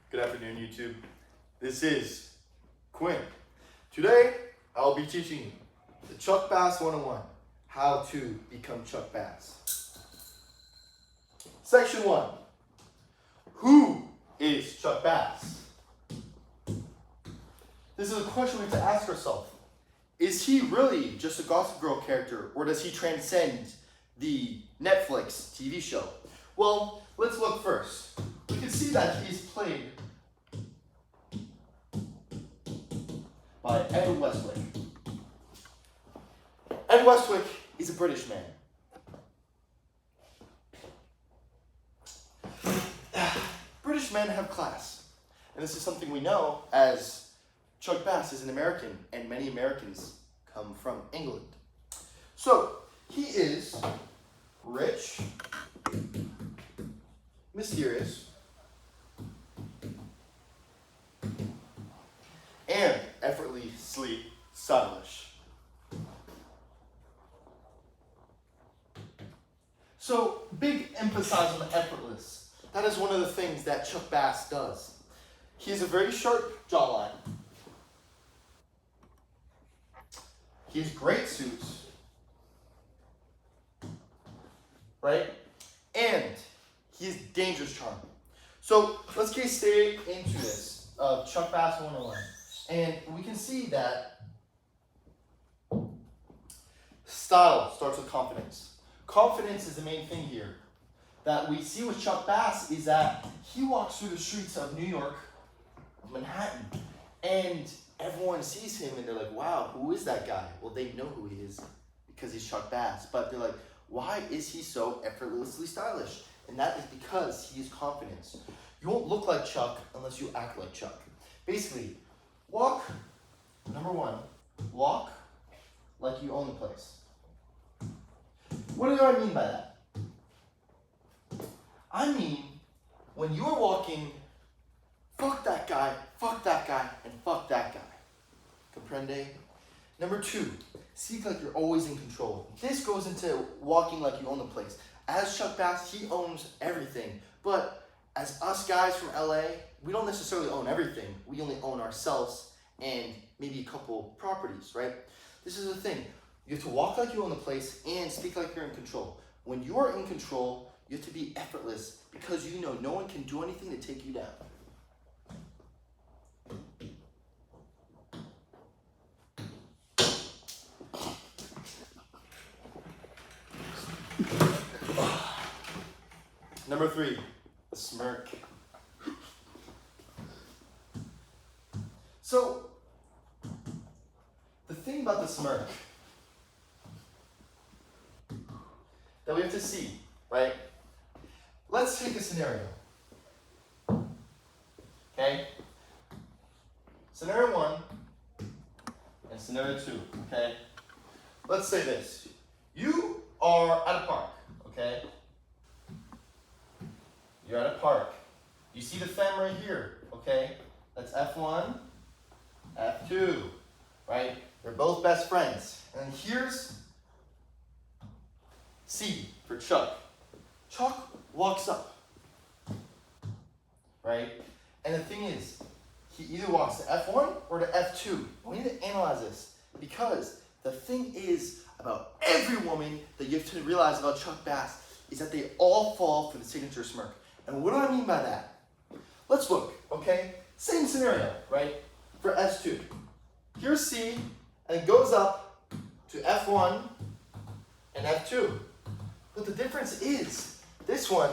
Good afternoon, YouTube. This is Quinn. Today, I'll be teaching you the Chuck Bass 101, how to become Chuck Bass. Section 1, who is Chuck Bass? This is a question we have to ask ourselves. Is he really just a Gossip Girl character, or does he transcend the Netflix TV show? Well, let's look first. We can see that he's played by Ed Westwick. Ed Westwick is a British man. British men have class. And this is something we know, as Chuck Bass is an American, and many Americans come from England. So, he is rich, mysterious, and effortlessly stylish. So, big emphasis on the effortless. That is one of the things that Chuck Bass does. He has a very sharp jawline. He has great suits, right? And he has dangerous charm. So let's get straight into this of Chuck Bass 101. And we can see that style starts with confidence. Confidence is the main thing here. That we see with Chuck Bass is that he walks through the streets of New York, of Manhattan, and everyone sees him and they're like, wow, who is that guy? Well, they know who he is because he's Chuck Bass. But they're like, why is he so effortlessly stylish? And that is because he is confidence. You won't look like Chuck unless you act like Chuck. Basically, number one, walk like you own the place. What do I mean by that? I mean, when you're walking, fuck that guy, and fuck that guy. Comprende? Number two, speak like you're always in control. This goes into walking like you own the place. As Chuck Bass, he owns everything. But as us guys from LA, we don't necessarily own everything. We only own ourselves and maybe a couple properties, right? This is the thing. You have to walk like you own the place and speak like you're in control. When you are in control, you have to be effortless because you know no one can do anything to take you down. Number three, the smirk. So, the thing about the smirk that we have to see, right? Let's take a scenario. Okay? Scenario one and scenario two, okay? Let's say this. You are at a park, okay? You're at a park. You see the femme right here, okay? That's F1, F2, right? They're both best friends. And here's C for Chuck. Chuck walks up, right? And the thing is, he either walks to F1 or to F2. We need to analyze this because the thing is about every woman that you have to realize about Chuck Bass is that they all fall for the signature smirk. And what do I mean by that? Let's look, okay? Same scenario, right? For S2. Here's C, and it goes up to F1 and F2. But the difference is, this one,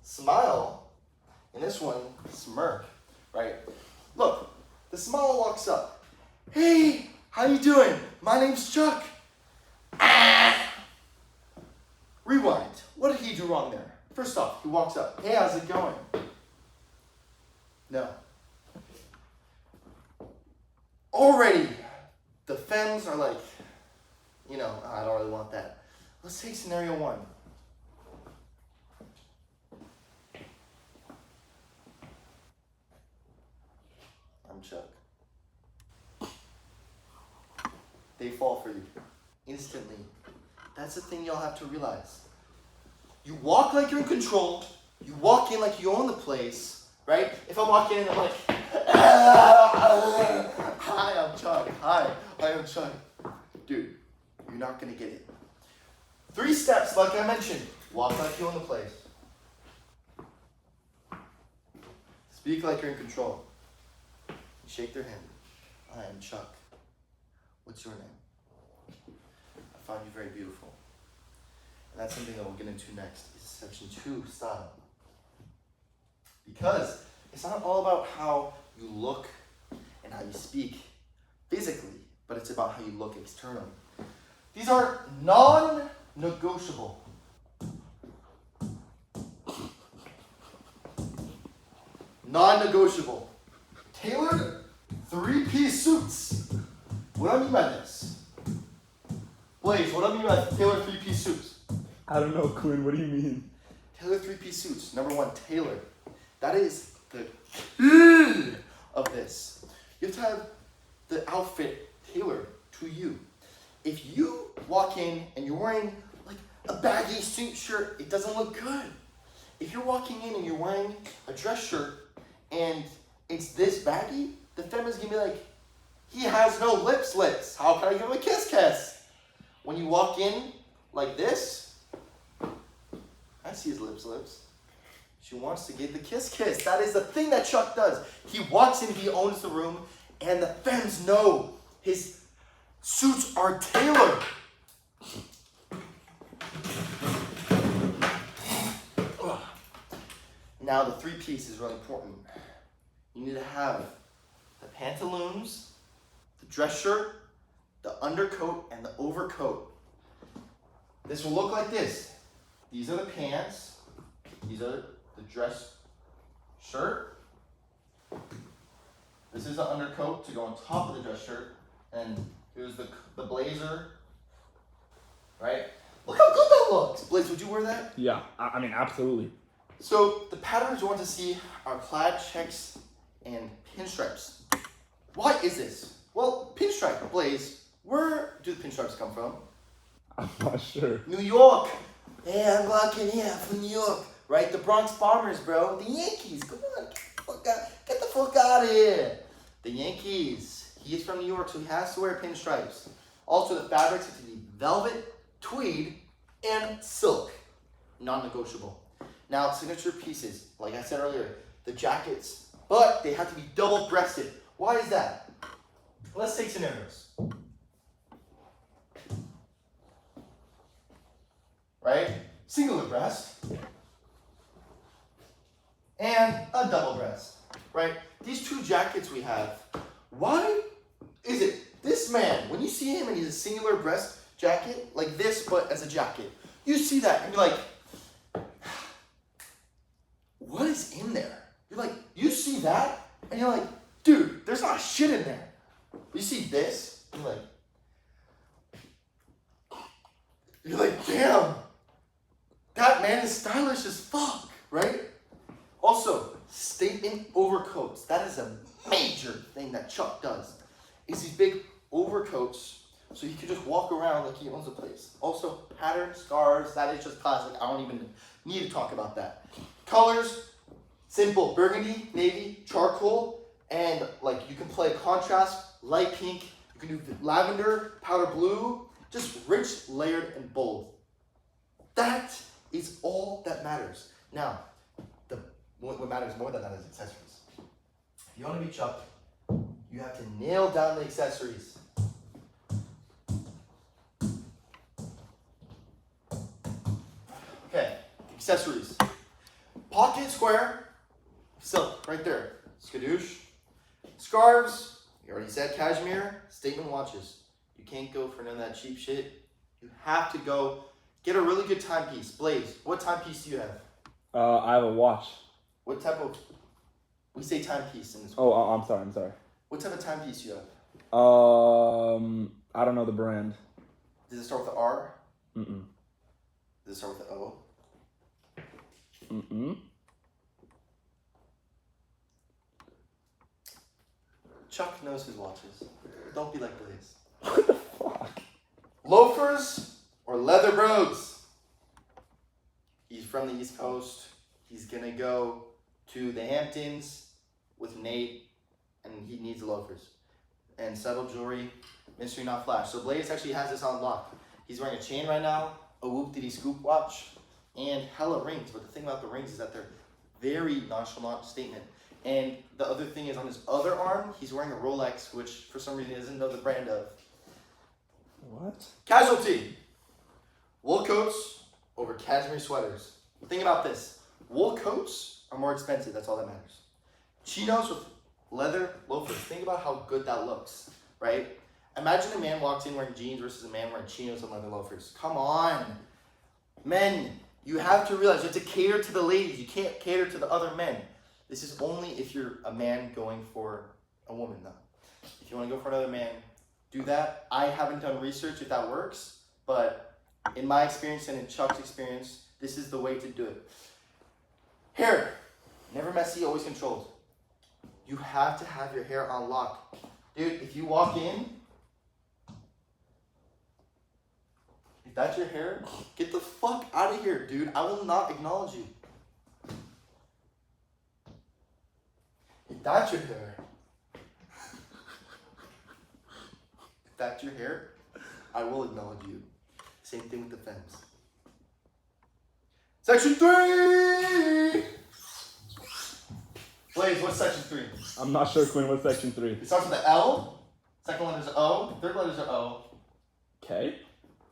smile, and this one, smirk, right? Look, the smile walks up. Hey, how you doing? My name's Chuck. Ah! Rewind. What did he do wrong there? First off, he walks up. Hey, how's it going? No. Already, the femmes are like, I don't really want that. Let's take scenario one. I'm Chuck. They fall for you instantly. That's the thing y'all have to realize. You walk like you're in control. You walk in like you own the place, right? If I walk in and I'm like, hi, I'm Chuck. Hi, I'm Chuck. Dude, you're not gonna get it. 3 steps, like I mentioned. Walk like you own the place. Speak like you're in control. Shake their hand. I am Chuck. What's your name? I find you very beautiful. And that's something that we'll get into next, is section 2, style. Because it's not all about how you look and how you speak physically, but it's about how you look externally. These are non-negotiable. Non-negotiable. Tailored 3-piece suits. What do I mean by this? Blaze, what do I mean by tailored 3-piece suits? I don't know, Quinn. What do you mean? Tailored 3-piece suits. Number 1, tailored. That is the key of this. You have to have the outfit tailored to you. If you walk in and you're wearing like a baggy suit shirt, it doesn't look good. If you're walking in and you're wearing a dress shirt and it's this baggy, the femina's gonna be like, he has no lips. How can I give him a kiss? When you walk in like this, I see his lips. She wants to give the kiss. That is the thing that Chuck does. He walks in, he owns the room, and the femmes know his suits are tailored. Now the 3-piece is really important. You need to have the pantaloons, the dress shirt, the undercoat, and the overcoat. This will look like this. These are the pants. These are the dress shirt. This is the undercoat to go on top of the dress shirt. And here's the blazer. Right? Look how good that looks. Blaze, would you wear that? Yeah, I mean, absolutely. So the patterns you want to see are plaid, checks, and pinstripes. Why is this? Well, pinstripe, Blaze, where do the pinstripes come from? I'm not sure. New York. Hey, I'm walking here from New York. Right? The Bronx Bombers, bro. The Yankees. Come on. Get the fuck out of here. The Yankees. He is from New York, so he has to wear pinstripes. Also, the fabrics have to be velvet, tweed, and silk. Non-negotiable. Now, signature pieces, like I said earlier, the jackets, but they have to be double-breasted. Why is that? Let's take scenarios. Right? Singular breast and a double breast. Right? These 2 jackets we have, why is it this man, when you see him and he's a singular breast jacket, like this, but as a jacket, you see that and you're like, what is in there? You're like, you see that and you're like, dude, there's not shit in there. You see this, and you're like, damn, that man is stylish as fuck, right? Also, statement overcoats. That is a major thing that Chuck does. Is these big overcoats so he can just walk around like he owns the place. Also, patterns, scars, that is just classic. I don't even need to talk about that. Colors, simple, burgundy, navy, charcoal, and like you can play contrast, light pink, you can do lavender, powder blue, just rich, layered, and bold. That is all that matters. Now, what matters more than that is accessories. If you want to be Chuck, you have to nail down the accessories. Okay, accessories. Pocket square, silk, right there. Skadoosh. Scarves, you already said cashmere. Statement watches. You can't go for none of that cheap shit. You have to go get a really good timepiece. Blaze, what timepiece do you have? I have a watch. What type of, we say timepiece in this. Oh, I'm sorry. What type of timepiece do you have? I don't know the brand. Does it start with the R? Mm-mm. Does it start with the O? Mm-mm. Chuck knows his watches. Don't be like Blaze. What the fuck? Loafers or leather brogues? He's from the East Coast. He's gonna go to the Hamptons with Nate, and he needs loafers. And subtle jewelry, mystery not flash. So Blaze actually has this on lock. He's wearing a chain right now, a whoop-diddy-scoop watch, and hella rings. But the thing about the rings is that they're very nonchalant statement. And the other thing is on his other arm, he's wearing a Rolex, which for some reason he doesn't know the brand of. What? Casualty. Wool coats over cashmere sweaters. Think about this. Wool coats are more expensive. That's all that matters. Chinos with leather loafers. Think about how good that looks, right? Imagine a man walks in wearing jeans versus a man wearing chinos and leather loafers. Come on. Men, you have to realize you have to cater to the ladies. You can't cater to the other men. This is only if you're a man going for a woman, though. If you want to go for another man, do that. I haven't done research if that works, but in my experience and in Chuck's experience, this is the way to do it. Hair, never messy, always controlled. You have to have your hair on lock. Dude, if you walk in, if that's your hair, get the fuck out of here, dude. I will not acknowledge you. If that's your hair, if that's your hair, I will acknowledge you. Same thing with the femmes. Section 3! Blaze, what's section 3? I'm not sure, Quinn. What's section 3? It starts with the L, second letter's O, third letter's O. K?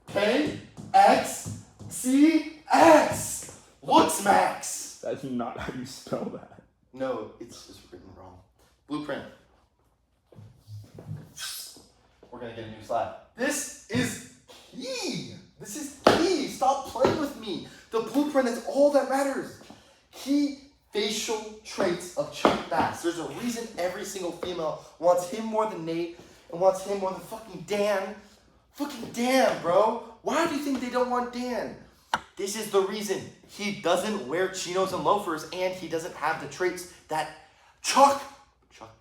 K, X, C, X! Looks max! That's not how you spell that. No, it's just written wrong. Blueprint. We're gonna get a new slide. This is key! This is key! Stop playing with me! The blueprint is all that matters. Key facial traits of Chuck Bass. There's a reason every single female wants him more than Nate and wants him more than fucking Dan. Fucking Dan, bro. Why do you think they don't want Dan? This is the reason. He doesn't wear chinos and loafers and he doesn't have the traits that Chuck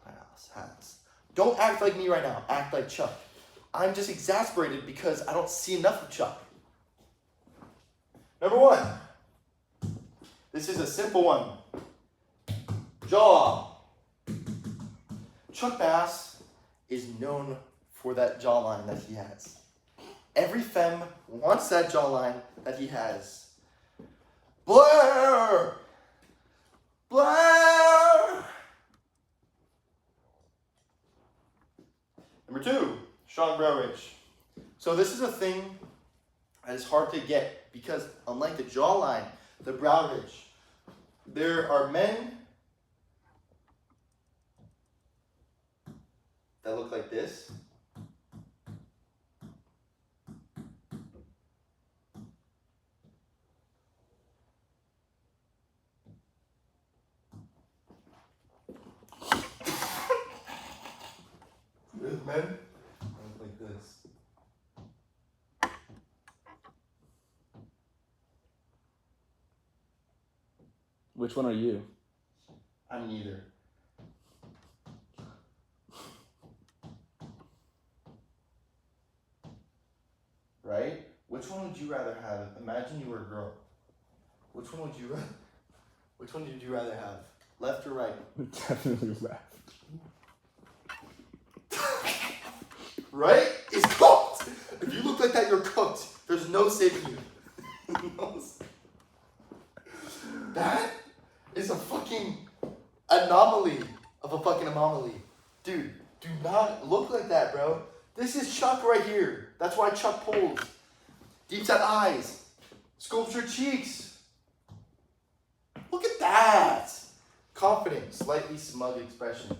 Bass has. Don't act like me right now. Act like Chuck. I'm just exasperated because I don't see enough of Chuck. Number 1. This is a simple one. Jaw. Chuck Bass is known for that jawline that he has. Every femme wants that jawline that he has. Blair! Blair! Number 2, strong brow ridge. So this is a thing that is hard to get because unlike the jawline, the brow ridge, there are men that look like this. There's men that look like this. Which one are you? I'm neither. Right? Which one would you rather have? Imagine you were a girl. Which one would you rather? Which one did you rather have? Left or right? Definitely left. Right? It's cooked. If you look like that, you're cooked. There's no saving you. That is a fucking anomaly of a fucking anomaly. Dude, do not look like that, bro. This is Chuck right here. That's why Chuck pulls. Deep set eyes. Sculptured cheeks. Look at that. Confident, slightly smug expression.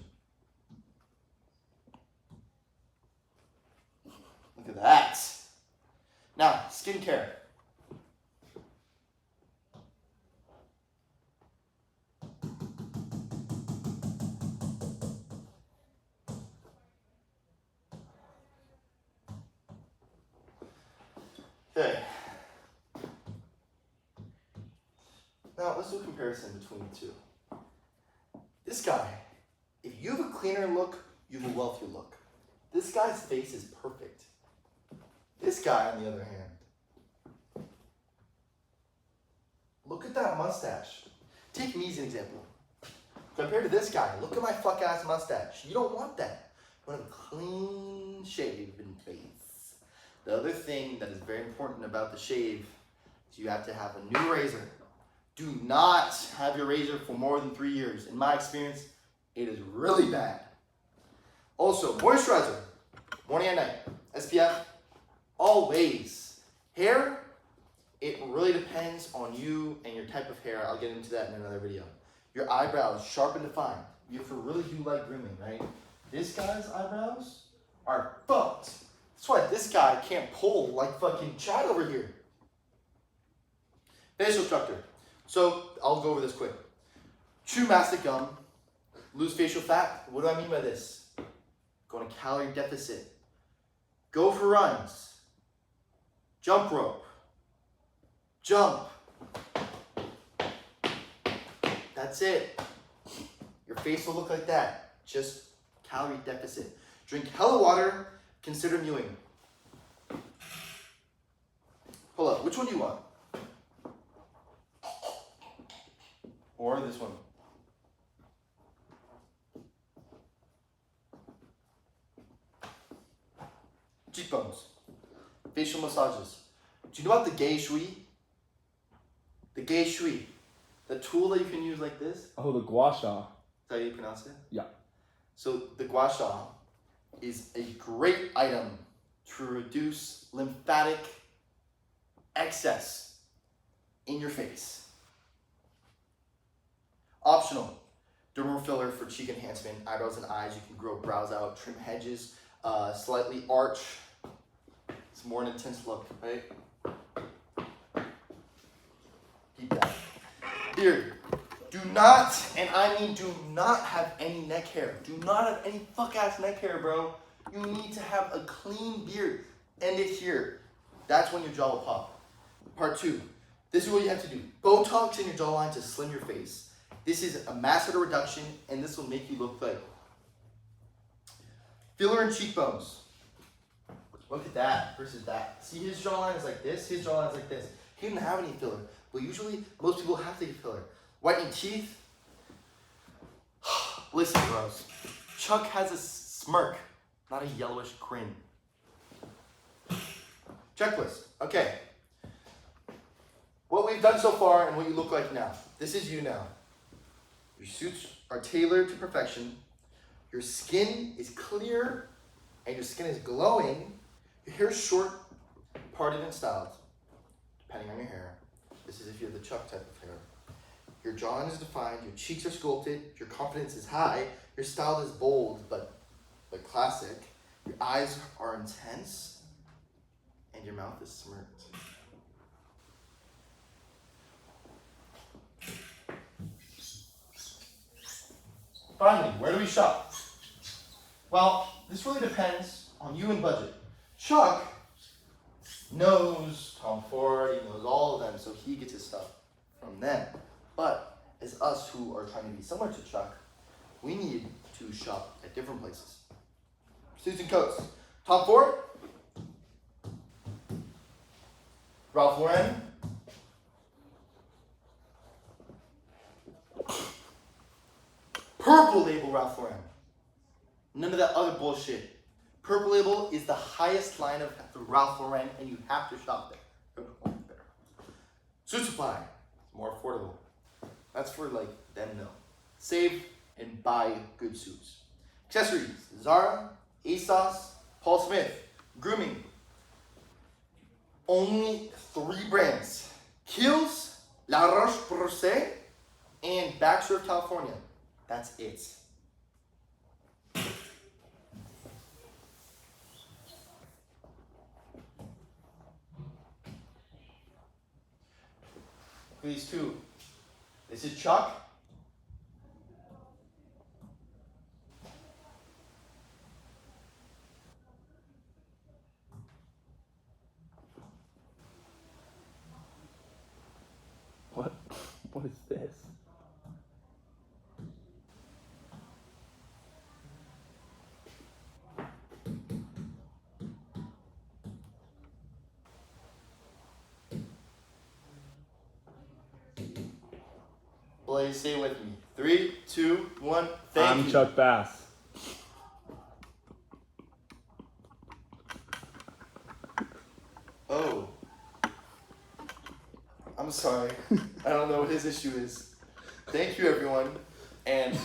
Look at that. Now, skincare. Okay. Now, let's do a comparison between the two. This guy, if you have a cleaner look, you have a wealthier look. This guy's face is perfect. This guy, on the other hand, look at that mustache. Take me as an example. Compared to this guy, look at my fuck ass mustache. You don't want that. You want a clean shaven face. The other thing that is very important about the shave is you have to have a new razor. Do not have your razor for more than 3 years. In my experience, it is really bad. Also, moisturizer, morning and night. SPF, always. Hair, it really depends on you and your type of hair. I'll get into that in another video. Your eyebrows, sharp and defined. You have to really do light grooming, right? This guy's eyebrows are fucked. That's why this guy can't pull like fucking Chad over here. Facial structure. So, I'll go over this quick. Chew mastic gum, lose facial fat. What do I mean by this? Go on a calorie deficit. Go for runs. Jump rope. Jump. That's it. Your face will look like that. Just calorie deficit. Drink hella water. Consider mewing. Pull up. Which one do you want? Or this one? Cheekbones. Facial massages. Do you know about the Gay Shui? The Gay Shui. The tool that you can use like this. Is Oh, the gua sha. that how you pronounce it? Yeah. So the gua sha is a great item to reduce lymphatic excess in your face. Optional. Dermal filler for cheek enhancement, eyebrows and eyes. You can grow brows out, trim hedges, slightly arch. It's more an intense look, right? Keep that. Beard. Do not, and I mean do not have any neck hair. Do not have any fuck ass neck hair, bro. You need to have a clean beard. End it here. That's when your jaw will pop. Part 2. This is what you have to do. Botox in your jawline to slim your face. This is a masseter reduction, and this will make you look like filler in cheekbones. Look at that versus that. See, his jawline is like this. His jawline is like this. He didn't have any filler, but usually most people have to get filler. Whitening teeth. Listen, bros. Chuck has a smirk, not a yellowish grin. Checklist. Okay. What we've done so far and what you look like now. This is you now. Your suits are tailored to perfection. Your skin is clear and your skin is glowing. Your hair is short, parted and styled, depending on your hair. This is if you have the Chuck type of hair. Your jawline is defined, your cheeks are sculpted, your confidence is high, your style is bold but classic. Your eyes are intense, and your mouth is smirked. Finally, where do we shop? Well, this really depends on you and budget. Chuck knows Tom Ford, he knows all of them, so he gets his stuff from them. But as us who are trying to be similar to Chuck, we need to shop at different places. Suits and coats. Tom Ford, Ralph Lauren, Purple Label Ralph Lauren. None of that other bullshit. Purple Label is the highest line of the Ralph Lauren, and you have to shop there. Suit Supply, it's more affordable. That's for like them though. Save and buy good suits. Accessories, Zara, ASOS, Paul Smith. Grooming, only 3 brands. Kiehl's, La Roche-Posay, and Baxter of California. That's it. These two. This is Chuck. What is this? Blaze, say it with me. 3, 2, 1. Thank I'm you. Chuck Bass. Oh. I'm sorry. I don't know what his issue is. Thank you, everyone. And